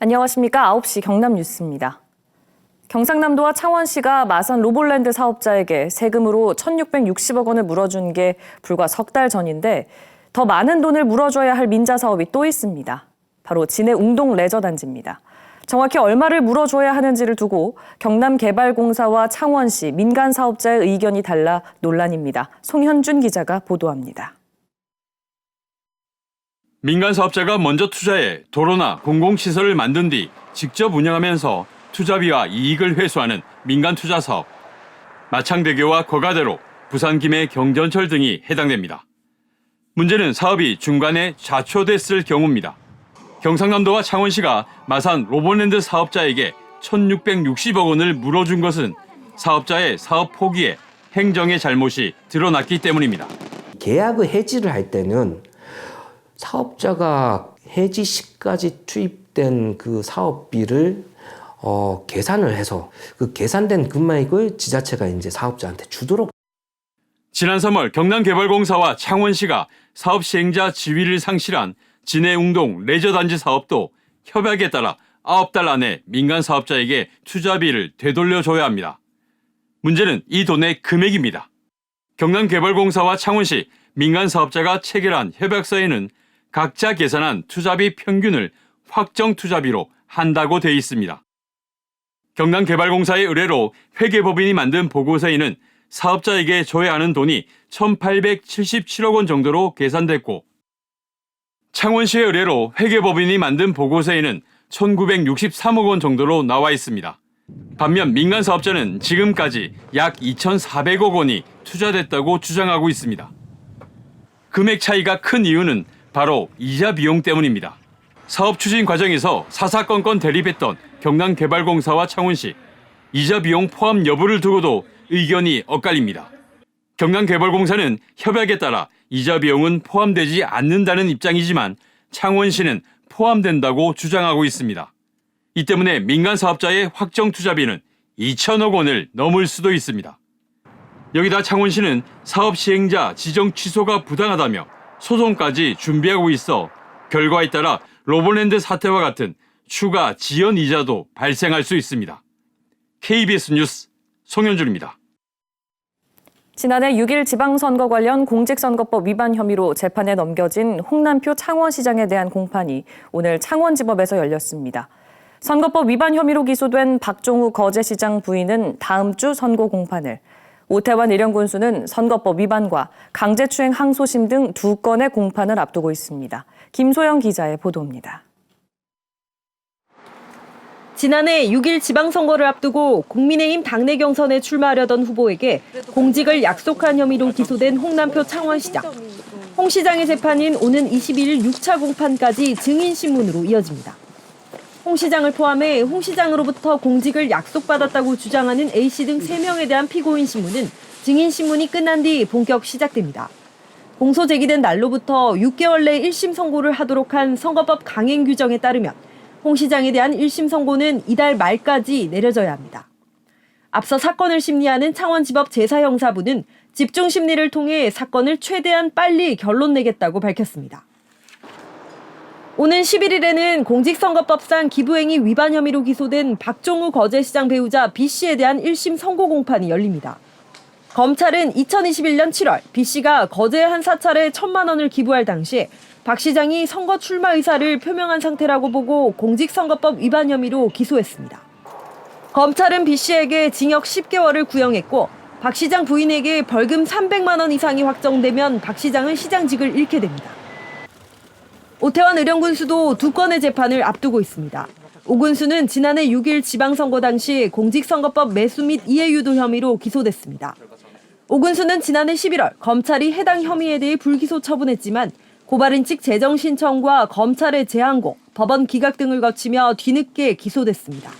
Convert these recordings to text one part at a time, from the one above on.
안녕하십니까. 9시 경남 뉴스입니다. 경상남도와 창원시가 마산 로볼랜드 사업자에게 세금으로 1,660억 원을 물어준 게 불과 석 달 전인데 더 많은 돈을 물어줘야 할 민자 사업이 또 있습니다. 바로 진해 웅동 레저단지입니다. 정확히 얼마를 물어줘야 하는지를 두고 경남개발공사와 창원시, 민간 사업자의 의견이 달라 논란입니다. 송현준 기자가 보도합니다. 민간 사업자가 먼저 투자해 도로나 공공시설을 만든 뒤 직접 운영하면서 투자비와 이익을 회수하는 민간 투자 사업. 마창대교와 거가대로, 부산 김해 경전철 등이 해당됩니다. 문제는 사업이 중간에 좌초됐을 경우입니다. 경상남도와 창원시가 마산 로볼랜드 사업자에게 1,660억 원을 물어준 것은 사업자의 사업 포기에 행정의 잘못이 드러났기 때문입니다. 계약의 해지를 할 때는 사업자가 해지 시까지 투입된 그 사업비를 계산을 해서 그 계산된 금액을 지자체가 이제 사업자한테 주도록. 지난 3월 경남개발공사와 창원시가 사업 시행자 지위를 상실한 진해 웅동 레저단지 사업도 협약에 따라 9달 안에 민간 사업자에게 투자비를 되돌려줘야 합니다. 문제는 이 돈의 금액입니다. 경남개발공사와 창원시, 민간 사업자가 체결한 협약서에는 각자 계산한 투자비 평균을 확정 투자비로 한다고 돼 있습니다. 경남개발공사의 의뢰로 회계법인이 만든 보고서에는 사업자에게 줘야 하는 돈이 1,877억 원 정도로 계산됐고, 창원시의 의뢰로 회계법인이 만든 보고서에는 1,963억 원 정도로 나와 있습니다. 반면 민간 사업자는 지금까지 약 2,400억 원이 투자됐다고 주장하고 있습니다. 금액 차이가 큰 이유는 바로 이자 비용 때문입니다. 사업 추진 과정에서 사사건건 대립했던 경남개발공사와 창원시, 이자 비용 포함 여부를 두고도 의견이 엇갈립니다. 경남개발공사는 협약에 따라 이자 비용은 포함되지 않는다는 입장이지만 창원시는 포함된다고 주장하고 있습니다. 이 때문에 민간 사업자의 확정 투자비는 2천억 원을 넘을 수도 있습니다. 여기다 창원시는 사업 시행자 지정 취소가 부당하다며 소송까지 준비하고 있어 결과에 따라 로볼랜드 사태와 같은 추가 지연 이자도 발생할 수 있습니다. KBS 뉴스 송현준입니다. 지난해 6일 지방선거 관련 공직선거법 위반 혐의로 재판에 넘겨진 홍남표 창원시장에 대한 공판이 오늘 창원지법에서 열렸습니다. 선거법 위반 혐의로 기소된 박종우 거제시장 부인은 다음 주 선고 공판을, 오태환 의령군수는 선거법 위반과 강제추행 항소심 등 2건의 공판을 앞두고 있습니다. 김소영 기자의 보도입니다. 지난해 6일 지방선거를 앞두고 국민의힘 당내 경선에 출마하려던 후보에게 공직을 약속한 혐의로 기소된 홍남표 창원시장. 홍 시장의 재판인 오는 22일 6차 공판까지 증인신문으로 이어집니다. 홍 시장을 포함해 홍 시장으로부터 공직을 약속받았다고 주장하는 A씨 등 3명에 대한 피고인 신문은 증인신문이 끝난 뒤 본격 시작됩니다. 공소 제기된 날로부터 6개월 내 1심 선고를 하도록 한 선거법 강행 규정에 따르면 홍 시장에 대한 1심 선고는 이달 말까지 내려져야 합니다. 앞서 사건을 심리하는 창원지법 제사형사부는 집중 심리를 통해 사건을 최대한 빨리 결론 내겠다고 밝혔습니다. 오는 11일에는 공직선거법상 기부행위 위반 혐의로 기소된 박종우 거제시장 배우자 B씨에 대한 1심 선고 공판이 열립니다. 검찰은 2021년 7월 B씨가 거제에 한 사찰에 1,000만 원을 기부할 당시 박 시장이 선거 출마 의사를 표명한 상태라고 보고 공직선거법 위반 혐의로 기소했습니다. 검찰은 B씨에게 징역 10개월을 구형했고 박 시장 부인에게 벌금 300만 원 이상이 확정되면 박 시장은 시장직을 잃게 됩니다. 오태환 의령군수도 2건의 재판을 앞두고 있습니다. 오 군수는 지난해 6일 지방선거 당시 공직선거법 매수 및 이해유도 혐의로 기소됐습니다. 오 군수는 지난해 11월 검찰이 해당 혐의에 대해 불기소 처분했지만 고발인 측 재정 신청과 검찰의 재항고, 법원 기각 등을 거치며 뒤늦게 기소됐습니다.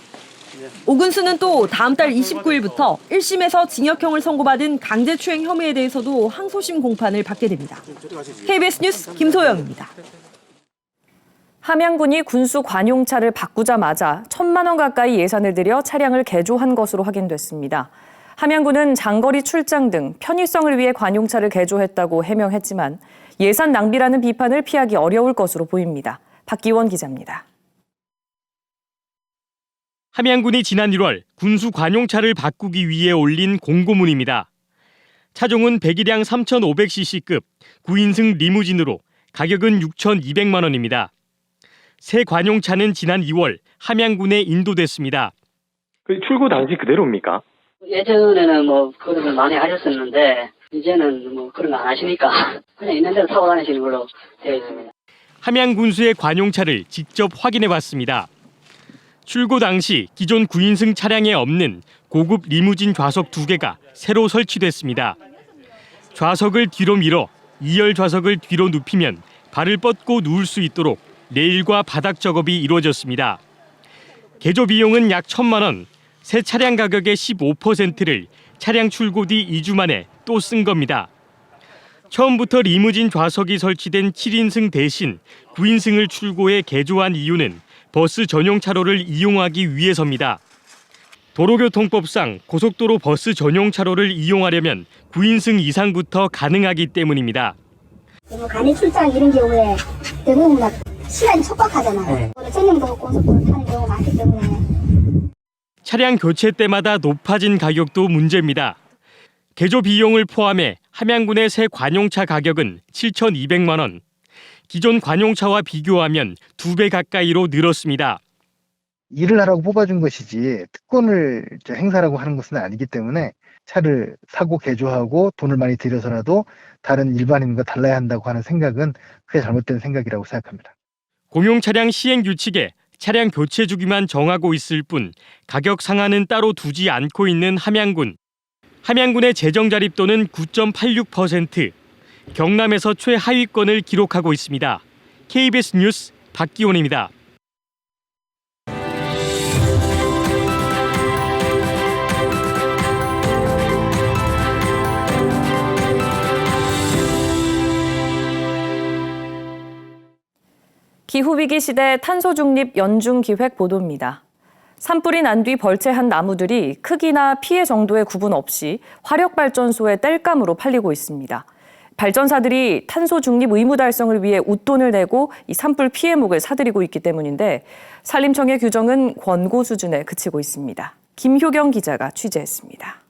오 군수는 또 다음 달 29일부터 1심에서 징역형을 선고받은 강제추행 혐의에 대해서도 항소심 공판을 받게 됩니다. KBS 뉴스 김소영입니다. 함양군이 군수 관용차를 바꾸자마자 1,000만 원 가까이 예산을 들여 차량을 개조한 것으로 확인됐습니다. 함양군은 장거리 출장 등 편의성을 위해 관용차를 개조했다고 해명했지만 예산 낭비라는 비판을 피하기 어려울 것으로 보입니다. 박기원 기자입니다. 함양군이 지난 1월 군수 관용차를 바꾸기 위해 올린 공고문입니다. 차종은 배기량 3,500cc급 9인승 리무진으로 가격은 6,200만 원입니다. 새 관용차는 지난 2월 함양군에 인도됐습니다. 출고 당시 그대로입니까? 예전에는 뭐 그런 걸 많이 하셨었는데 이제는 뭐 그런 거 안 하시니까 그냥 있는 대로 타고 다니시는 걸로 되어 있습니다. 함양군수의 관용차를 직접 확인해봤습니다. 출고 당시 기존 9인승 차량에 없는 고급 리무진 좌석 2개가 새로 설치됐습니다. 좌석을 뒤로 밀어 2열 좌석을 뒤로 눕히면 발을 뻗고 누울 수 있도록 레일과 바닥 작업이 이루어졌습니다. 개조 비용은 약 1,000만 원, 새 차량 가격의 15%를 차량 출고 뒤 2주 만에 또 쓴 겁니다. 처음부터 리무진 좌석이 설치된 7인승 대신 9인승을 출고해 개조한 이유는 버스 전용 차로를 이용하기 위해서입니다. 도로교통법상 고속도로 버스 전용 차로를 이용하려면 9인승 이상부터 가능하기 때문입니다. 간이 출장 이런 경우에 너무 막 시간이 촉박하잖아요. 전용도 고속도로 타는 경우가 많기 때문에. 차량 교체 때마다 높아진 가격도 문제입니다. 개조 비용을 포함해 함양군의 새 관용차 가격은 7,200만 원. 기존 관용차와 비교하면 2배 가까이로 늘었습니다. 일을 하라고 뽑아준 것이지 특권을 행사하라고 하는 것은 아니기 때문에 차를 사고 개조하고 돈을 많이 들여서라도 다른 일반인과 달라야 한다고 하는 생각은 크게 잘못된 생각이라고 생각합니다. 공용 차량 시행 규칙에 차량 교체 주기만 정하고 있을 뿐 가격 상한은 따로 두지 않고 있는 함양군. 함양군의 재정 자립도는 9.86%, 경남에서 최하위권을 기록하고 있습니다. KBS 뉴스 박기원입니다. 기후위기 시대 탄소중립 연중기획 보도입니다. 산불이 난 뒤 벌채한 나무들이 크기나 피해 정도의 구분 없이 화력발전소의 땔감으로 팔리고 있습니다. 발전사들이 탄소중립 의무 달성을 위해 웃돈을 내고 이 산불 피해목을 사들이고 있기 때문인데 산림청의 규정은 권고 수준에 그치고 있습니다. 김효경 기자가 취재했습니다.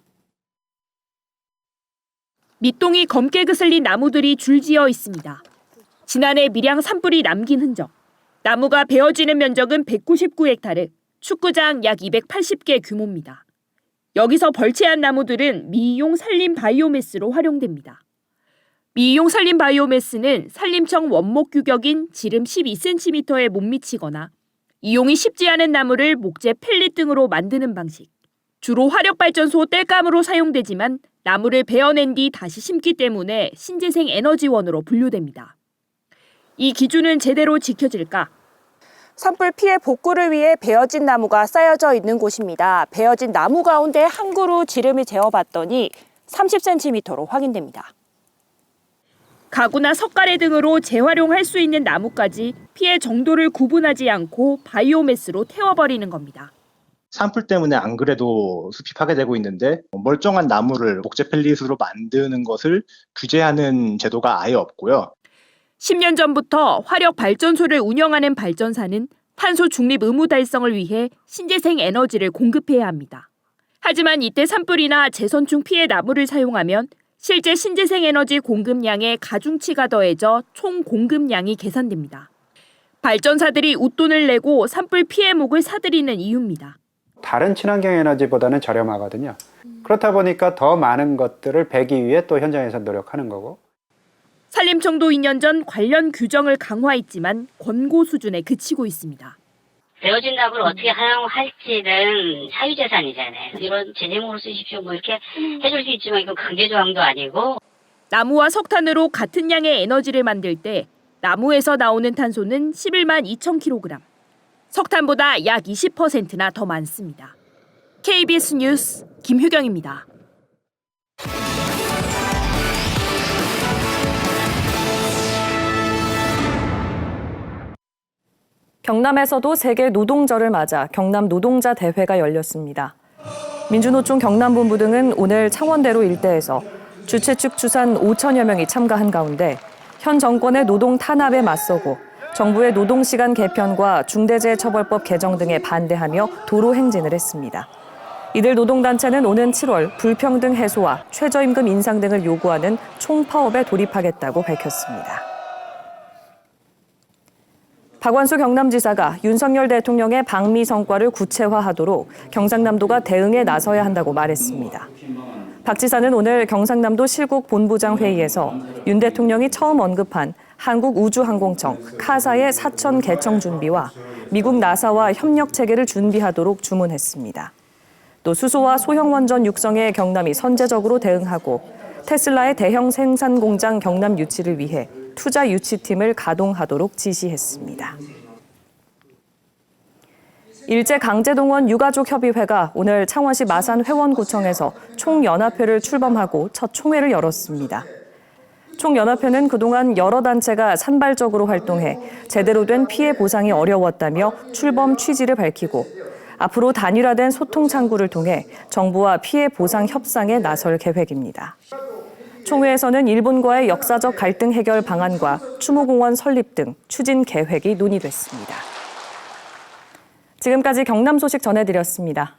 밑동이 검게 그슬린 나무들이 줄지어 있습니다. 지난해 밀양 산불이 남긴 흔적. 나무가 베어지는 면적은 199헥타르, 축구장 약 280개 규모입니다. 여기서 벌채한 나무들은 미이용 산림 바이오매스로 활용됩니다. 미이용 산림 바이오매스는 산림청 원목 규격인 지름 12cm에 못 미치거나 이용이 쉽지 않은 나무를 목재 펠릿 등으로 만드는 방식. 주로 화력발전소 땔감으로 사용되지만 나무를 베어낸 뒤 다시 심기 때문에 신재생 에너지원으로 분류됩니다. 이 기준은 제대로 지켜질까? 산불 피해 복구를 위해 베어진 나무가 쌓여져 있는 곳입니다. 베어진 나무 가운데 한 그루 지름을 재어봤더니 30cm로 확인됩니다. 가구나 석가래 등으로 재활용할 수 있는 나무까지 피해 정도를 구분하지 않고 바이오매스로 태워버리는 겁니다. 산불 때문에 안 그래도 숲이 파괴되고 있는데 멀쩡한 나무를 목재 펠릿으로 만드는 것을 규제하는 제도가 아예 없고요. 10년 전부터 화력 발전소를 운영하는 발전사는 탄소 중립 의무 달성을 위해 신재생 에너지를 공급해야 합니다. 하지만 이때 산불이나 재선충 피해 나무를 사용하면 실제 신재생 에너지 공급량에 가중치가 더해져 총 공급량이 계산됩니다. 발전사들이 웃돈을 내고 산불 피해목을 사들이는 이유입니다. 다른 친환경 에너지보다는 저렴하거든요. 그렇다 보니까 더 많은 것들을 배기 위해 또 현장에서 노력하는 거고. 산림청도 2년 전 관련 규정을 강화했지만 권고 수준에 그치고 있습니다. 베어진 나무를 어떻게 사용할지는 사유재산이잖아요. 이런 재생으로 쓰십시오 뭐 이렇게 해줄 수 있지만 이건 강제조항도 아니고. 나무와 석탄으로 같은 양의 에너지를 만들 때 나무에서 나오는 탄소는 11만 2천 kg. 석탄보다 약 20%나 더 많습니다. KBS 뉴스 김효경입니다. 경남에서도 세계 노동절을 맞아 경남 노동자 대회가 열렸습니다. 민주노총 경남본부 등은 오늘 창원대로 일대에서 주최 측 추산 5천여 명이 참가한 가운데 현 정권의 노동 탄압에 맞서고 정부의 노동시간 개편과 중대재해처벌법 개정 등에 반대하며 도로 행진을 했습니다. 이들 노동단체는 오는 7월 불평등 해소와 최저임금 인상 등을 요구하는 총파업에 돌입하겠다고 밝혔습니다. 박완수 경남지사가 윤석열 대통령의 방미 성과를 구체화하도록 경상남도가 대응에 나서야 한다고 말했습니다. 박 지사는 오늘 경상남도 실국 본부장 회의에서 윤 대통령이 처음 언급한 한국우주항공청 카사의 사천 개청 준비와 미국 나사와 협력 체계를 준비하도록 주문했습니다. 또 수소와 소형 원전 육성에 경남이 선제적으로 대응하고 테슬라의 대형 생산 공장 경남 유치를 위해 투자 유치팀을 가동하도록 지시했습니다. 일제강제동원 유가족협의회가 오늘 창원시 마산 회원구청에서 총연합회를 출범하고 첫 총회를 열었습니다. 총연합회는 그동안 여러 단체가 산발적으로 활동해 제대로 된 피해 보상이 어려웠다며 출범 취지를 밝히고 앞으로 단일화된 소통 창구를 통해 정부와 피해 보상 협상에 나설 계획입니다. 총회에서는 일본과의 역사적 갈등 해결 방안과 추모공원 설립 등 추진 계획이 논의됐습니다. 지금까지 경남 소식 전해드렸습니다.